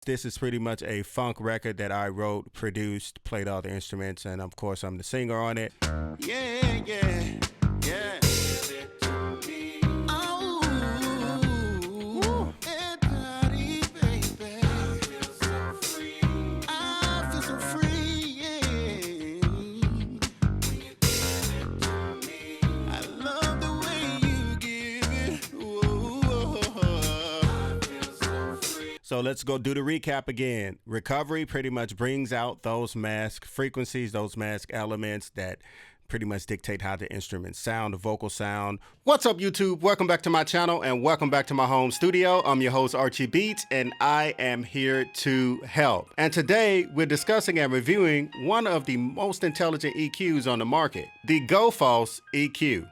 This is pretty much a funk record that I wrote, produced, played all the instruments, and of course I'm the singer on it. Yeah, yeah, yeah. So let's go do the recap again. Recovery pretty much brings out those mask frequencies, those mask elements that pretty much dictate how the instruments sound, the vocal sound. What's up, YouTube? Welcome back to my channel and welcome back to my home studio. I'm your host, Archie Beats, and I am here to help. And today we're discussing and reviewing one of the most intelligent EQs on the market, the GullFoss EQ.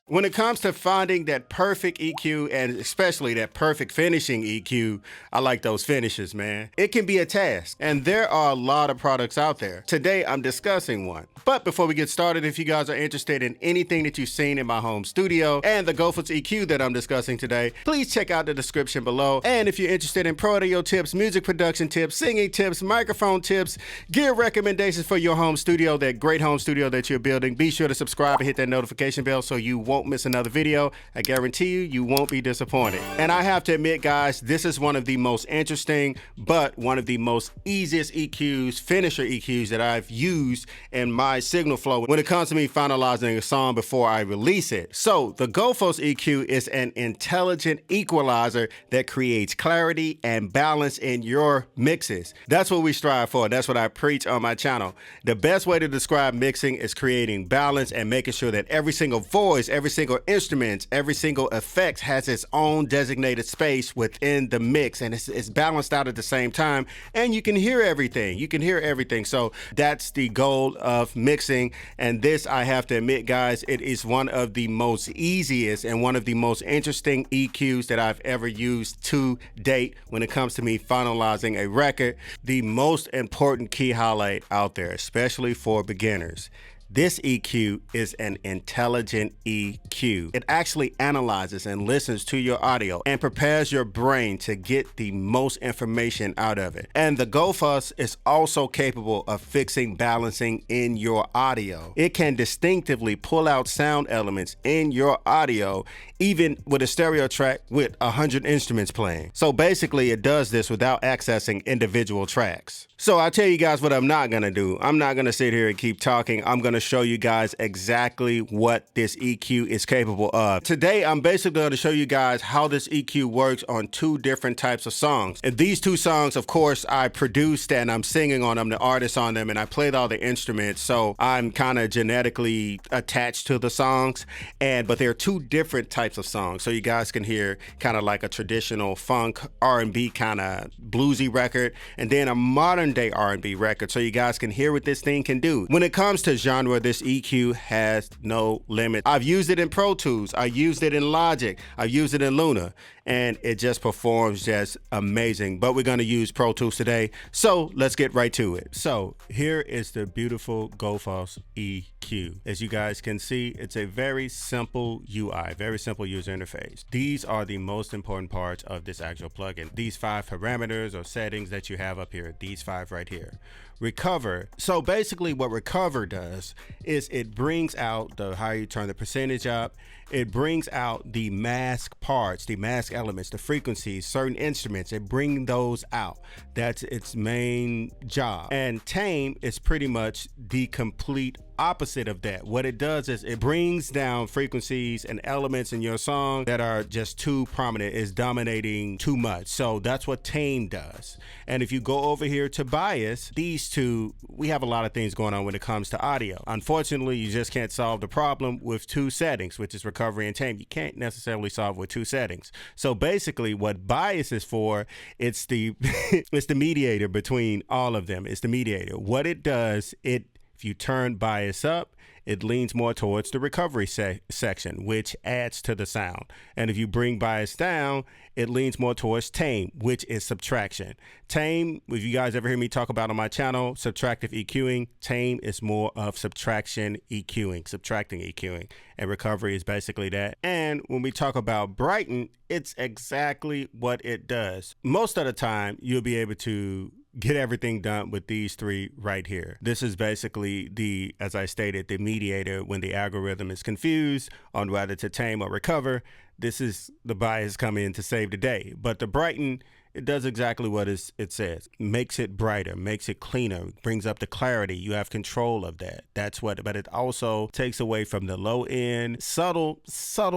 When it comes to finding that perfect EQ and especially that perfect finishing EQ, I like those finishes, man. It can be a task, and there are a lot of products out there. Today, I'm discussing one. But before we get started, if you guys are interested in anything that you've seen in my home studio and the GullFoss EQ that I'm discussing today, please check out the description below. And if you're interested in pro audio tips, music production tips, singing tips, microphone tips, gear recommendations for your home studio, that great home studio that you're building, be sure to subscribe and hit that notification bell so you won't miss another video. I guarantee you won't be disappointed. And I have to admit, guys, this is one of the most interesting, but one of the most easiest EQs, finisher EQs that I've used in my signal flow when it comes to me finalizing a song before I release it. So the GullFoss EQ is an intelligent equalizer that creates clarity and balance in your mixes. That's what we strive for. That's what I preach on my channel. The best way to describe mixing is creating balance and making sure that every single voice, every single instrument, every single effect has its own designated space within the mix, and it's balanced out at the same time, and you can hear everything. You can hear everything. So that's the goal of mixing, and this, I have to admit, guys, it is one of the most easiest and one of the most interesting EQs that I've ever used to date when it comes to me finalizing a record. The most important key highlight out there, especially for beginners. This EQ is an intelligent EQ. It actually analyzes and listens to your audio and prepares your brain to get the most information out of it. And the GullFoss is also capable of fixing balancing in your audio. It can distinctively pull out sound elements in your audio, even with a stereo track with 100 instruments playing. So basically it does this without accessing individual tracks. So I'll tell you guys what I'm not gonna do. I'm not gonna sit here and keep talking. I'm gonna show you guys exactly what this EQ is capable of. Today, I'm basically gonna show you guys how this EQ works on two different types of songs. And these two songs, of course, I produced and I'm singing on them, the artist on them, and I played all the instruments. So I'm kind of genetically attached to the songs, but they're two different types of songs. So you guys can hear kind of like a traditional funk R&B kind of bluesy record, and then a modern day R&B record, so you guys can hear what this thing can do. When it comes to genre, this EQ has no limit. I've used it in Pro Tools, I used it in Logic, I used it in Luna, and it just performs just amazing. But we're gonna use Pro Tools today, so let's get right to it. So here is the beautiful GullFoss EQ. As you guys can see, it's a very simple UI, very simple user interface. These are the most important parts of this actual plugin. These 5 parameters or settings that you have up here, these 5 right here. Recover. So basically what recover does is it brings out how you turn the percentage up. It brings out the mask parts, the mask elements, the frequencies, certain instruments. It brings those out. That's its main job. And tame is pretty much the complete opposite of that. What it does is it brings down frequencies and elements in your song that are just too prominent, is dominating too much. So that's what tame does. And if you go over here to bias, these two, we have a lot of things going on when it comes to audio. Unfortunately, you just can't solve the problem with 2 settings, which is recovery and tame. You can't necessarily solve with 2 settings. So basically what bias is for, it's the it's the mediator between all of them. It's the mediator. What it does, it If you turn bias up, it leans more towards the recovery section, which adds to the sound. And if you bring bias down, it leans more towards tame, which is subtraction. Tame, if you guys ever hear me talk about on my channel, subtractive EQing, tame is more of subtraction EQing, subtracting EQing. And recovery is basically that. And when we talk about brighten, it's exactly what it does. Most of the time, you'll be able to get everything done with these three right here. This is basically the, as I stated, the mediator when the algorithm is confused on whether to tame or recover. This is the bias coming in to save the day. But the brighten, it does exactly what it says. Makes it brighter, makes it cleaner, brings up the clarity. You have control of that. That's what, but it also takes away from the low end. Subtle,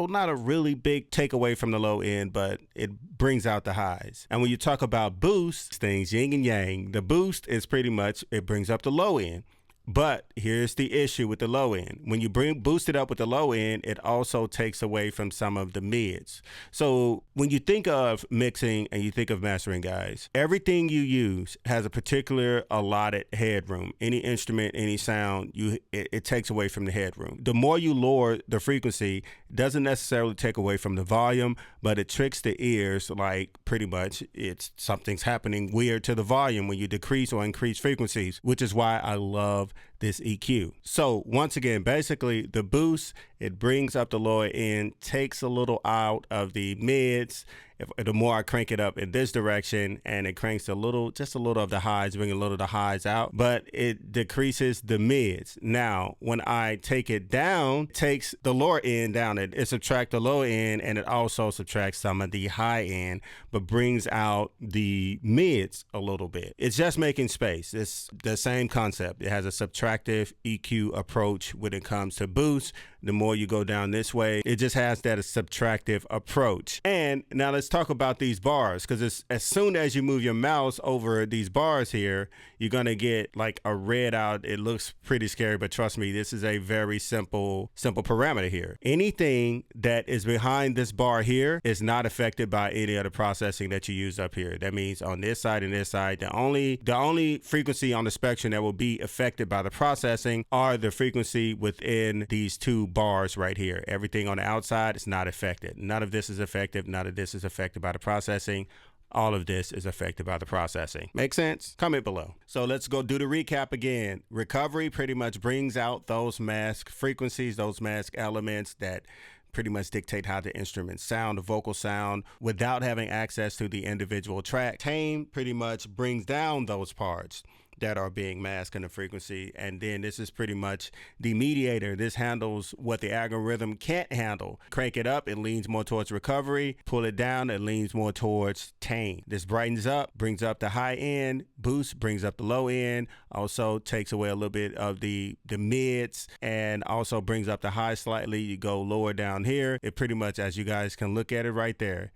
not a really big takeaway from the low end, but it brings out the highs. And when you talk about boost, things yin and yang, the boost is pretty much, it brings up the low end. But here's the issue with the low end. When you boost it up with the low end, it also takes away from some of the mids. So when you think of mixing and you think of mastering, guys, everything you use has a particular allotted headroom. Any instrument, any sound, it takes away from the headroom. The more you lower the frequency, it doesn't necessarily take away from the volume, but it tricks the ears like pretty much something's happening weird to the volume when you decrease or increase frequencies, which is why I love this EQ. So once again, basically the boost, it brings up the lower end, takes a little out of the mids. The more I crank it up in this direction, and it cranks just a little of the highs, bring a little of the highs out, but it decreases the mids. Now, when I take it down, it takes the lower end down. It subtracts the lower end, and it also subtracts some of the high end, but brings out the mids a little bit. It's just making space. It's the same concept. It has a subtractive EQ approach when it comes to boost. The more you go down this way, it just has that subtractive approach. And now let's talk about these bars, because as soon as you move your mouse over these bars here, you're going to get like a red out. It looks pretty scary, but trust me, this is a very simple parameter here. Anything that is behind this bar here is not affected by any other processing that you use up here. That means on this side and this side, the only frequency on the spectrum that will be affected by the processing are the frequency within these two bars right here. Everything on the outside is not affected. None of this is affected. None of this is affected by the processing. All of this is affected by the processing. Make sense? Comment below. So let's go do the recap again. Recovery pretty much brings out those mask frequencies, those mask elements that pretty much dictate how the instruments sound, the vocal sound, without having access to the individual track. Tame pretty much brings down those parts that are being masked in the frequency. And then this is pretty much the mediator. This handles what the algorithm can't handle. Crank it up, it leans more towards recovery. Pull it down, it leans more towards tame. This brightens up, brings up the high end. Boost brings up the low end. Also takes away a little bit of the mids, and also brings up the high slightly. You go lower down here. It pretty much, as you guys can look at it right there,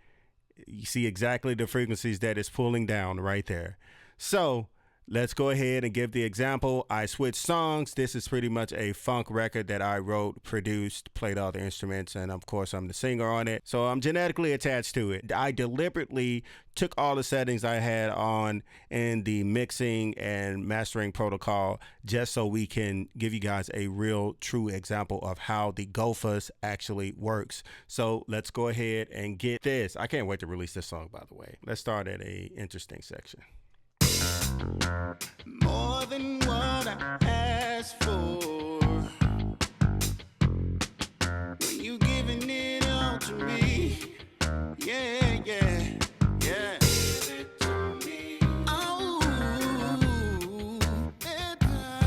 you see exactly the frequencies that it's pulling down right there. So let's go ahead and give the example. I switched songs. This is pretty much a funk record that I wrote, produced, played all the instruments, and of course I'm the singer on it. So I'm genetically attached to it. I deliberately took all the settings I had on in the mixing and mastering protocol just so we can give you guys a real true example of how the GullFoss actually works. So let's go ahead and get this. I can't wait to release this song, by the way. Let's start at a interesting section. More than what I asked for, when you giving it all to me, yeah, yeah, yeah. Give it to me. Oh,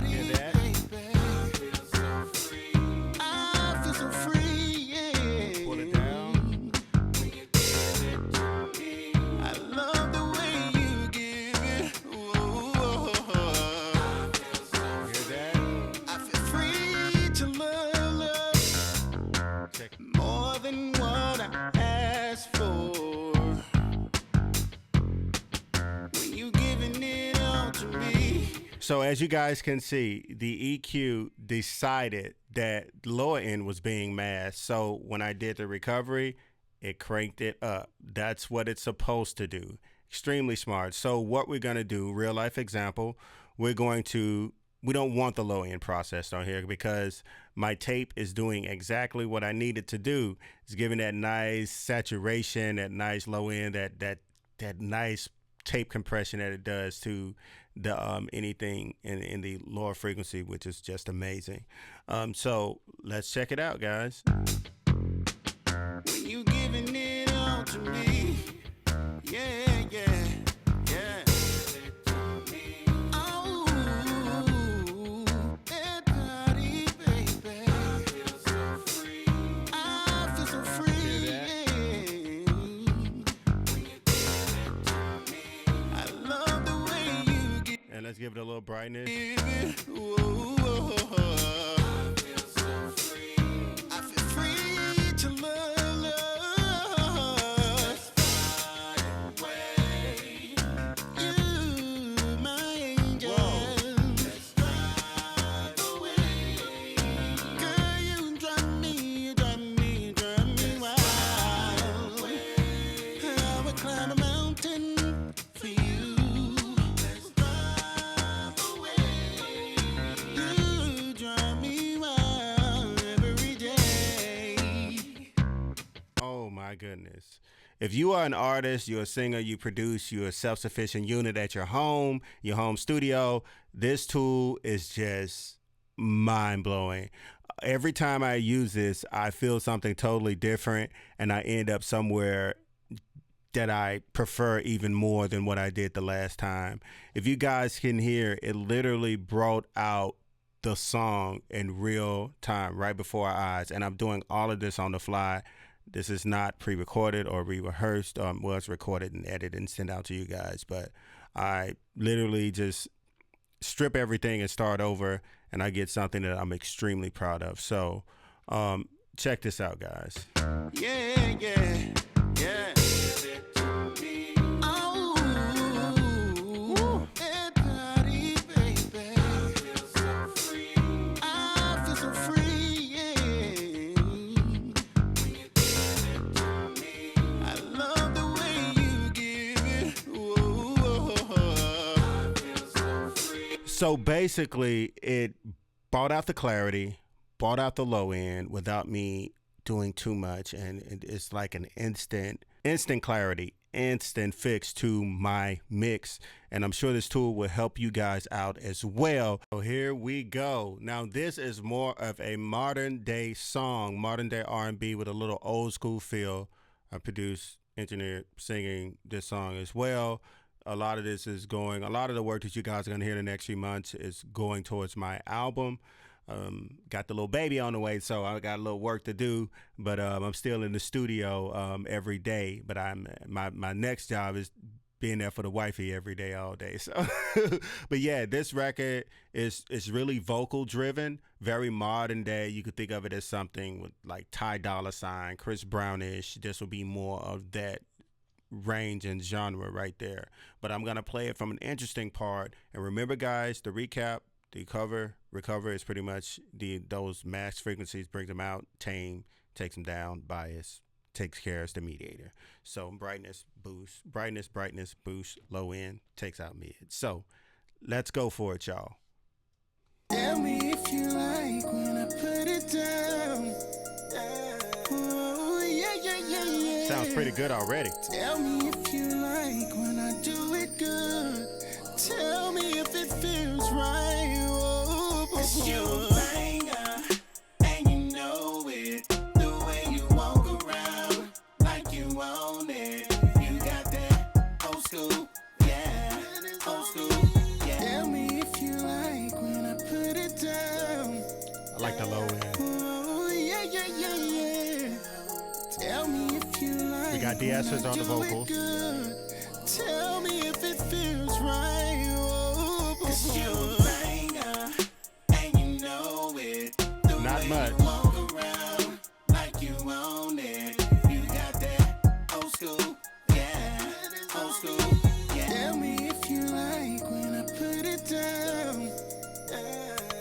hear that? Baby. I feel so free. I feel so free, yeah. Pull it down. When you give it to me, I love the way you give it. More than what I asked for, when you giving it all to me. So as you guys can see, the EQ decided that the lower end was being masked. So when I did the recovery, it cranked it up. That's what it's supposed to do. Extremely smart. So what we're going to do, real life example, we're going to we don't want the low end processed on here because my tape is doing exactly what I need it to do. It's giving that nice saturation, that nice low end, that nice tape compression that it does to the anything in the lower frequency, which is just amazing. So let's check it out, guys. When you giving it all to me, yeah, yeah, yeah. Oh, that body, baby. I feel so free. I feel so free. Yeah. When you give it to me, I love the way you give it. And let's give it a little brightness. Whoa, whoa, whoa. I feel so free. I feel free to love. My goodness. If you are an artist, you're a singer, you produce, you're a self-sufficient unit at your home studio, this tool is just mind-blowing. Every time I use this, I feel something totally different, and I end up somewhere that I prefer even more than what I did the last time. If you guys can hear, it literally brought out the song in real time right before our eyes, and I'm doing all of this on the fly. This is not pre-recorded or re-rehearsed. Well, it's recorded and edited and sent out to you guys, but I literally just strip everything and start over, and I get something that I'm extremely proud of. So check this out, guys. Yeah, yeah, yeah. So basically, it brought out the clarity, brought out the low end without me doing too much, and it's like an instant clarity, instant fix to my mix. And I'm sure this tool will help you guys out as well. So here we go. Now this is more of a modern day song, modern day R&B with a little old school feel. I produced, engineered, singing this song as well. A lot of this is going, a lot of the work that you guys are going to hear in the next few months is going towards my album. Got the little baby on the way, so I got a little work to do, but I'm still in the studio every day. But my next job is being there for the wifey every day, all day. So, but yeah, this record is really vocal driven, very modern day. You could think of it as something with like Ty Dolla $ign, Chris Brownish. This will be more of that range and genre right there. But I'm gonna play it from an interesting part. And remember, guys, the recap, the recover is pretty much those max frequencies, brings them out, tame, takes them down, bias, takes care as the mediator. So brightness, boost, brightness, boost, low end, takes out mid. So let's go for it, y'all. Tell me if you like when I put it down. Oh, yeah, yeah, yeah, yeah. Sounds pretty good already. Tell me if you like when I do it good. Tell me if it feels right. Oh, 'cause you a banger, and you know it. The way you walk around, like you own it. You got that old school, yeah, old school, yeah. Tell me if you like when I put it down. I like the low end. Oh, yeah, yeah, yeah, yeah. Tell me if you like. We got de-essers on the vocals. Tell me if it feels right. Oh, 'cause you a banger, and you know it. The Not way much. You walk around like you own it. You got that old school, yeah, old school, yeah. Tell me if you like when I put it down.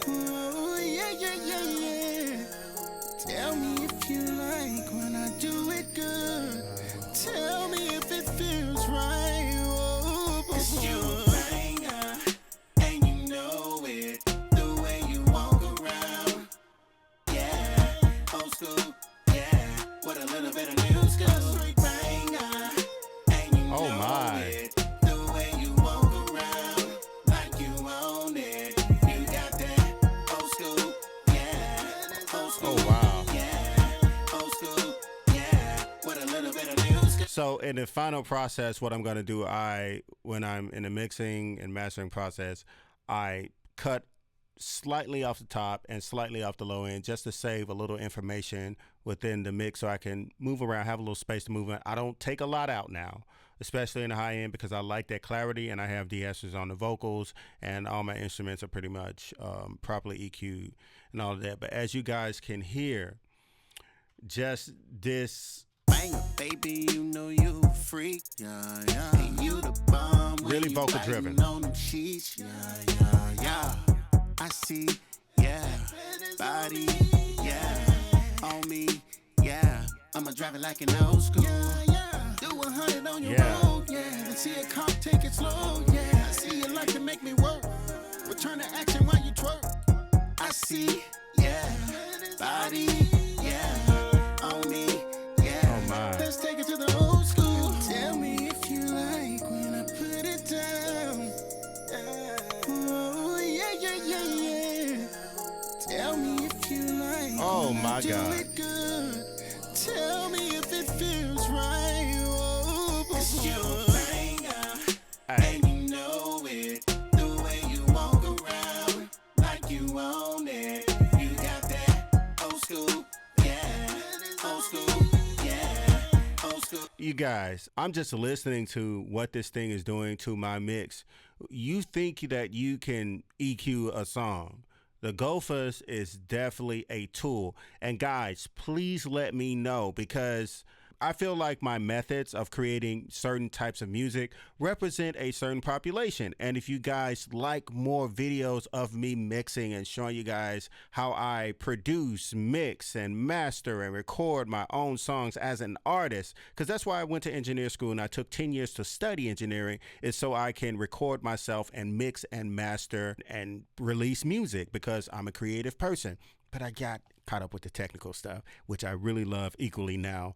Oh, yeah, yeah, yeah, yeah. Tell me if you like when I do it good. Tell me if it feels right. Oh, 'cause you a banger, and you know it. my. it. The way you walk around, like you own it. You got that old school, yeah. Old school, Oh, wow. yeah. Old school, yeah. With a little bit of new school. So in the final process, what I'm going to do, when I'm in the mixing and mastering process, I cut slightly off the top and slightly off the low end just to save a little information within the mix so I can move around, have a little space to move in. I don't take a lot out now, especially in the high end, because I like that clarity, and I have de-essers on the vocals, and all my instruments are pretty much properly EQ'd and all of that. But as you guys can hear, just this Banger, baby, you know you a freak, yeah, yeah. And you the bomb when really you vocal biting driven. on them sheets, yeah, yeah, yeah. I see, yeah. Body, yeah. On me, yeah. I'ma drive it like an old school. Yeah, yeah. Do 100 on your road, yeah. And see a cop take it slow, yeah. I see you like to make me work. Return to action while you twerk. I see, yeah. Body, yeah. On me, yeah. Oh my. Let's take it to the old school. Tell me if you like when I put it down. Oh, yeah, yeah, yeah, yeah. Tell me if you like. Oh when my I do God. it good. Tell me if it feels right. Oh, 'cause you're a banger, Hey. and you know it. The way you walk around, like you own it. You got that old school, yeah. Old school, yeah. Old school. You guys, I'm just listening to what this thing is doing to my mix. You think that you can EQ a song. The GullFoss is definitely a tool. And guys, please let me know, because I feel like my methods of creating certain types of music represent a certain population. And if you guys like more videos of me mixing and showing you guys how I produce, mix, and master and record my own songs as an artist, because that's why I went to engineer school and I took 10 years to study engineering, is so I can record myself and mix and master and release music, because I'm a creative person. But I got caught up with the technical stuff, which I really love equally now.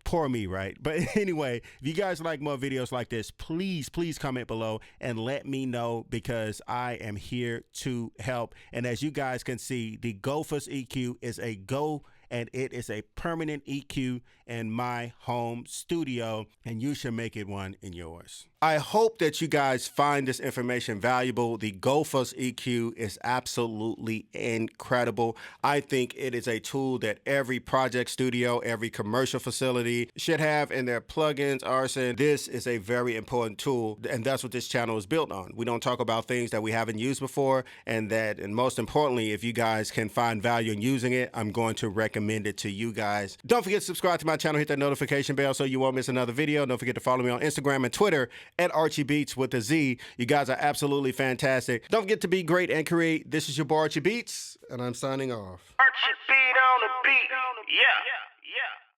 Poor me, right? But anyway, if you guys like more videos like this, please comment below and let me know, because I am here to help. And as you guys can see, the GullFoss EQ is a Go, and it is a permanent EQ in my home studio, and you should make it one in yours. I hope that you guys find this information valuable. The GullFoss EQ is absolutely incredible. I think it is a tool that every project studio, every commercial facility should have in their plugins arsenal. This is a very important tool, and that's what this channel is built on. We don't talk about things that we haven't used before, and most importantly, if you guys can find value in using it, I'm going to recommend it to you guys. Don't forget to subscribe to my channel, hit that notification bell so you won't miss another video. Don't forget to follow me on Instagram and Twitter at Archie Beats with a Z. You guys are absolutely fantastic. Don't forget to be great and create. This is your boy Archie Beats, and I'm signing off. Archie beat on the beat. Yeah.